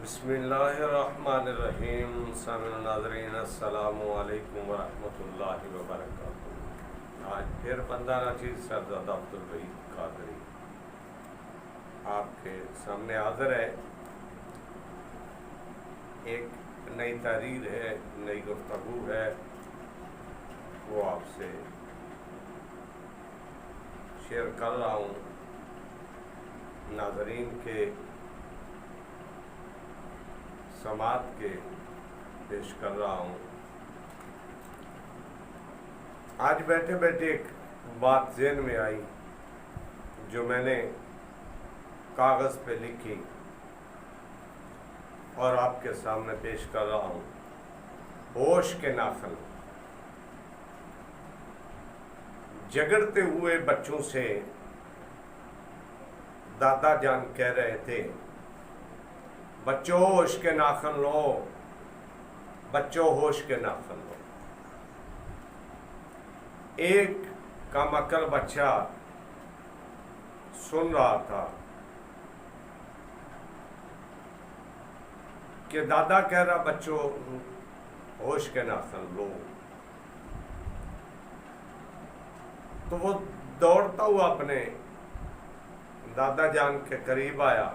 बिस्मिल्लाहिर्रहमानिर्रहीम। सामिन नाज़रीन अस्सलामु अलैकुम वरहमतुल्लाहि वबरकातुहू। आज फिर बंदा नाचीज़ शहज़ादा अब्दुल वहीद कादरी आपके सामने हाज़िर है। एक नई तहरीर है, नई गुफ्तगू है, वो आपसे शेयर कर रहा हूँ। नाज़रीन के समात के पेश कर रहा हूँ। आज बैठे बैठे एक बात ज़हन में आई जो मैंने कागज़ पे लिखी और आपके सामने पेश कर रहा हूँ। होश के नाखन। झगड़ते हुए बच्चों से दादा जान कह रहे थे, बच्चों होश के नाखन लो, बच्चों होश के नाखन लो। एक कामअक्ल बच्चा सुन रहा था कि दादा कह रहा बच्चों होश के नाखन लो। तो वो दौड़ता हुआ अपने दादा जान के करीब आया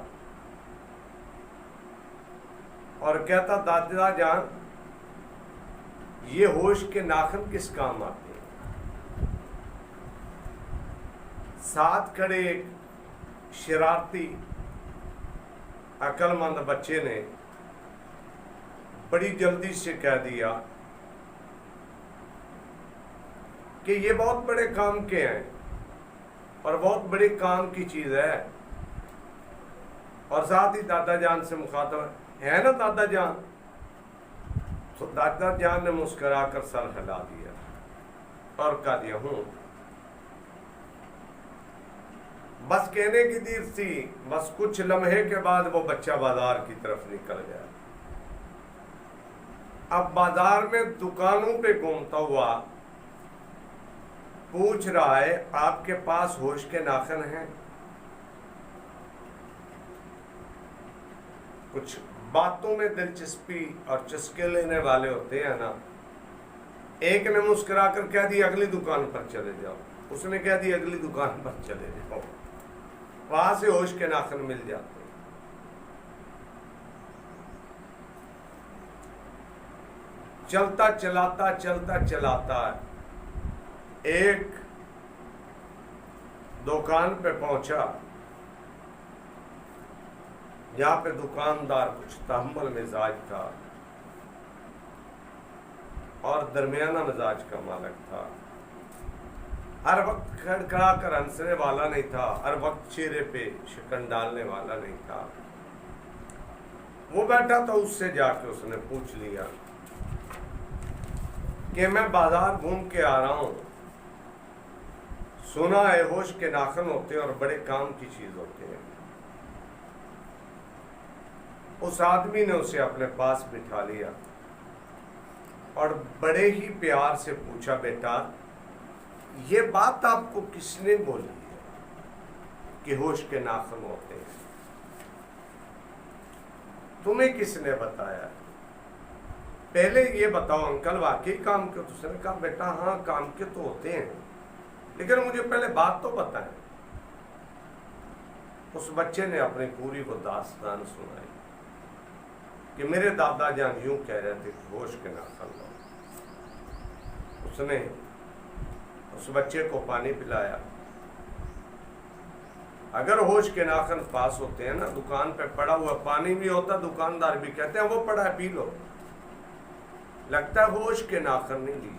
और कहता, दादा जान ये होश के नाखन किस काम आते हैं? साथ खड़े एक शरारती अक्लमंद बच्चे ने बड़ी जल्दी से कह दिया कि ये बहुत बड़े काम के हैं और बहुत बड़े काम की चीज है। और साथ ही दादा जान से मुखातब है ना दादा जान। तो दादा जान ने मुस्कुराकर सर हिला दिया और कह दिया हूं। बस कहने की देर थी, बस कुछ लम्हे के बाद वो बच्चा बाजार की तरफ निकल गया। अब बाजार में दुकानों पे घूमता हुआ पूछ रहा है, आपके पास होश के नाखन हैं? कुछ बातों में दिलचस्पी और चस्के लेने वाले होते हैं ना। एक ने मुस्कुराकर कह दिया अगली दुकान पर चले जाओ, उसने कह दिया अगली दुकान पर चले जाओ, वहां से होश के नाखन मिल जाते हैं। चलता चलाता एक दुकान पे पहुंचा जहां पे दुकानदार कुछ तहम्मुल मिजाज था और दरमियाना मिजाज का मालिक था। हर वक्त खड़खड़ा कर हंसने वाला नहीं था, हर वक्त चेहरे पे शिकन डालने वाला नहीं था। वो बैठा था, उससे जाके उसने पूछ लिया कि मैं बाजार घूम के आ रहा हूं, सुना है होश के नाखन होते हैं और बड़े काम की चीज होते हैं। उस आदमी ने उसे अपने पास बिठा लिया और बड़े ही प्यार से पूछा, बेटा ये बात आपको किसने बोली है कि होश के नाखन होते हैं? तुम्हें किसने बताया? पहले ये बताओ अंकल वाकई काम के? तो उसने कहा, बेटा हाँ काम के तो होते हैं, लेकिन मुझे पहले बात तो बताएं। उस बच्चे ने अपनी पूरी वो दास्तान सुनाई कि मेरे दादा जान यूं कह रहे थे होश के नाखन लो। उसने उस बच्चे को पानी पिलाया। अगर होश के नाखन पास होते हैं ना, दुकान पे पड़ा हुआ पानी भी होता, दुकानदार भी कहते हैं वो पड़ा है पी लो, लगता है होश के नाखन नहीं लिए।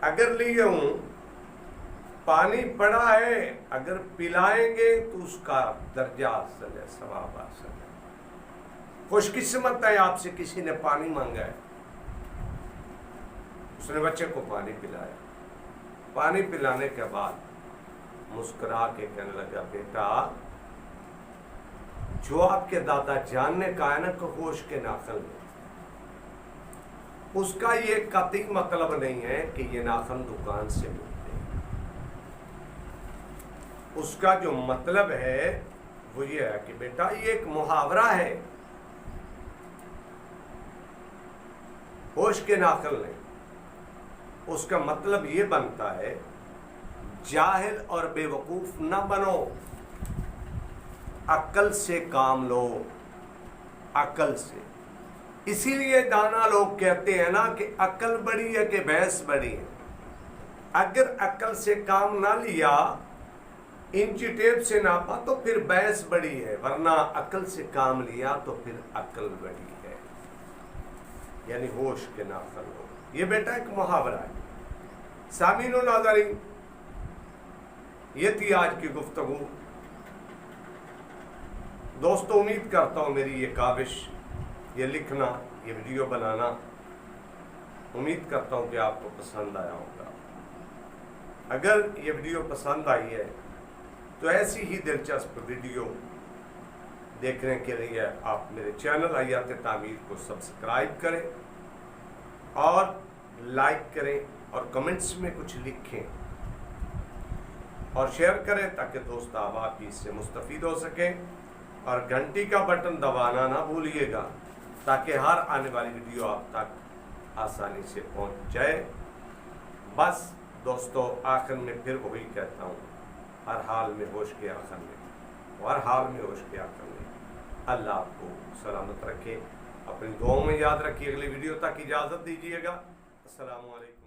अगर लिए हूं, पानी पड़ा है, अगर पिलाएंगे तो उसका दर्जा असल है, सवाब असल है। खुशकिस्मत है आपसे किसी ने पानी मांगा है। उसने बच्चे को पानी पिलाया। पानी पिलाने के बाद मुस्कुरा के कहने लगा, बेटा जो आपके दादा जान ने कहा ना कि होश के नाखन ले, उसका ये कतई मतलब नहीं है कि ये नाखन दुकान से मिलते हैं। उसका जो मतलब है वो ये है कि बेटा ये एक मुहावरा है होश के नाकल ने, उसका मतलब ये बनता है जाहिल और बेवकूफ न बनो, अक्ल से काम लो, अक्ल से। इसीलिए दाना लोग कहते हैं ना कि अक्ल बड़ी है कि भैंस बड़ी है। अगर अक्ल से काम ना लिया, इंची टेप से नापा, तो फिर भैंस बड़ी है, वरना अक्ल से काम लिया तो फिर अक्ल बड़ी है। यानी होश के नाकल हो। ये बेटा एक मुहावरा है। सामीन और नाज़रीन, ये थी आज की गुफ्तगू। दोस्तों, उम्मीद करता हूँ मेरी ये काविश, ये लिखना, ये वीडियो बनाना, उम्मीद करता हूँ कि आपको पसंद आया होगा। अगर ये वीडियो पसंद आई है तो ऐसी ही दिलचस्प वीडियो देखने के लिए आप मेरे चैनल हयात तामीर को सब्सक्राइब करें और लाइक करें और कमेंट्स में कुछ लिखें और शेयर करें ताकि दोस्त आप भी इससे मुस्तफ़ीद हो सकें। और घंटी का बटन दबाना ना भूलिएगा ताकि हर आने वाली वीडियो आप तक आसानी से पहुंच जाए। बस दोस्तों, आखिर में फिर वही कहता हूँ, हर हाल में होश के आखिर में, हर हाल में होश के आखिर में। अल्लाह आपको सलामत रखे, अपनी दुआओं में याद रखिए। अगली वीडियो तक इजाज़त दीजिएगा। अस्सलामु अलैकुम।